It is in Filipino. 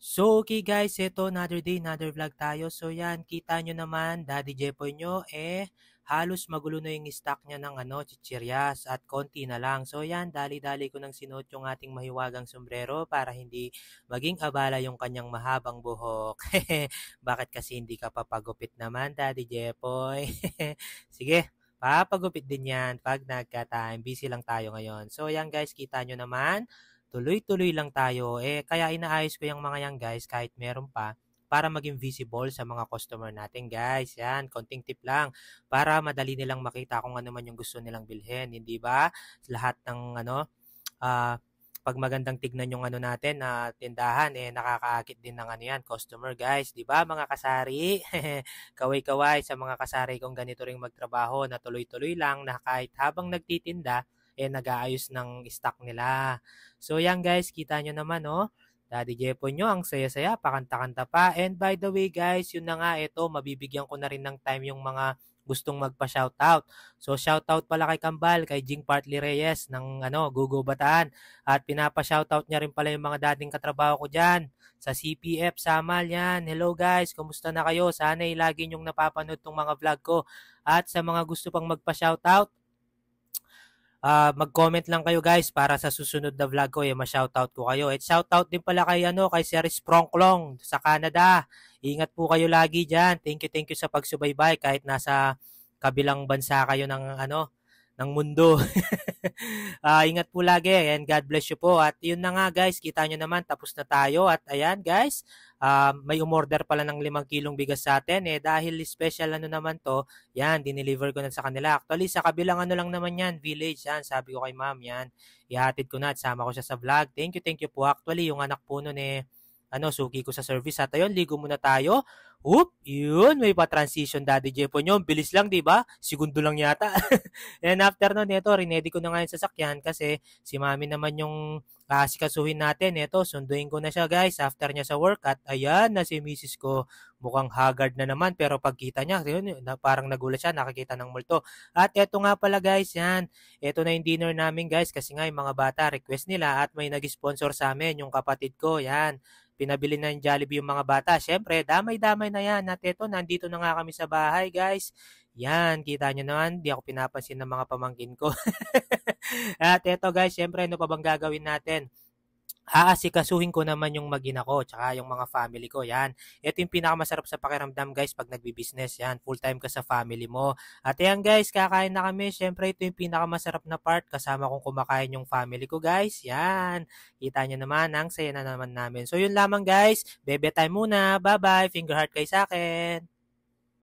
So, okay guys, ito another day, another vlog tayo. So yan, kita nyo naman, Daddy Jepoy nyo, halos magulo na yung stock niya ng chichiryas at konti na lang. So yan, dali-dali ko nang sinuot yung ating mahiwagang sombrero para hindi maging abala yung kanyang mahabang buhok. Bakit kasi hindi ka papagupit naman, Daddy Jepoy? Sige, papagupit din yan pag nagka-time. Busy lang tayo ngayon. So yan guys, kita nyo naman, tuloy-tuloy lang tayo. Kaya inaayos ko yung mga yan guys kahit meron pa para maging visible sa mga customer natin guys. Yan, konting tip lang para madali nilang makita kung ano man yung gusto nilang bilhin. Hindi ba? Lahat ng ah, pag magandang tignan yung natin na tindahan, nakakaakit din ng yan, customer guys. Di ba mga kasari? Kaway-kaway sa mga kasari kong ganito ring magtrabaho na tuloy-tuloy lang na kahit habang nagtitinda, nag-aayos ng stock nila. So yan guys, kita nyo naman Daddy Jepo nyo, ang saya-saya, pakanta-kanta pa. And by the way guys, yun na nga, ito, mabibigyan ko na rin ng time yung mga gustong magpa-shoutout. So shoutout pala kay Kambal, kay Jing Partly Reyes ng Gugo Bataan. At pinapa-shoutout niya rin pala yung mga dating katrabaho ko dyan sa CPF Samal yan. Hello guys, kumusta na kayo? Sana lagi nyong napapanood tong mga vlog ko. At sa mga gusto pang magpa-shoutout, mag-comment lang kayo guys para sa susunod na vlog ko ma-shoutout ko kayo. At shoutout din pala kay Sir Sprongklong sa Canada. Ingat po kayo lagi diyan. Thank you sa pagsubaybay kahit nasa kabilang bansa kayo ng mundo. Ingat po lagi and God bless you po. At yun na nga guys, kita nyo naman tapos na tayo. At ayan guys, may umorder pala ng 5 kilong bigas sa atin. Dahil special naman to, yan, dineliver ko na sa kanila. Actually, sa kabilang lang naman yan, village. Yan, sabi ko kay ma'am, yan. Ihatid ko na at sama ko siya sa vlog. Thank you po. Actually, yung anak po nun suki ko sa service. At ayun, ligo muna tayo. Whoop! Yun, may pa-transition Daddy Jepo nyo. Bilis lang, di ba? Segundo lang yata. And after nun, ito, rinedy ko na nga yung sasakyan kasi si mami naman yung sikasuhin natin. Ito, sunduin ko na siya guys after niya sa work. At ayan na si misis ko. Mukhang haggard na naman pero pagkita niya, yun, parang nagulat siya, nakakita ng multo. At eto nga pala guys, yan. Eto na yung dinner namin guys kasi nga yung mga bata request nila at may nag-sponsor sa amin, yung kapatid ko. Yan. Pinabili na ng Jollibee yung mga bata. Siyempre, damay-damay na yan. At eto, nandito na nga kami sa bahay, guys. Yan, kita nyo naman, di ako pinapansin ng mga pamangkin ko. At eto guys, siyempre, ano pa bang gagawin natin? Aasikasuhin ko naman yung mag-ina ko, tsaka yung mga family ko, yan. Ito yung pinakamasarap sa pakiramdam guys pag nagbi-business, yan. Full time ka sa family mo. At yan guys, kakain na kami. Siyempre, ito yung pinakamasarap na part. Kasama kong kumakain yung family ko guys, yan. Kita nyo naman, ang saya na naman namin. So yun lamang guys, bebe time muna. Bye-bye, finger heart kay sa akin.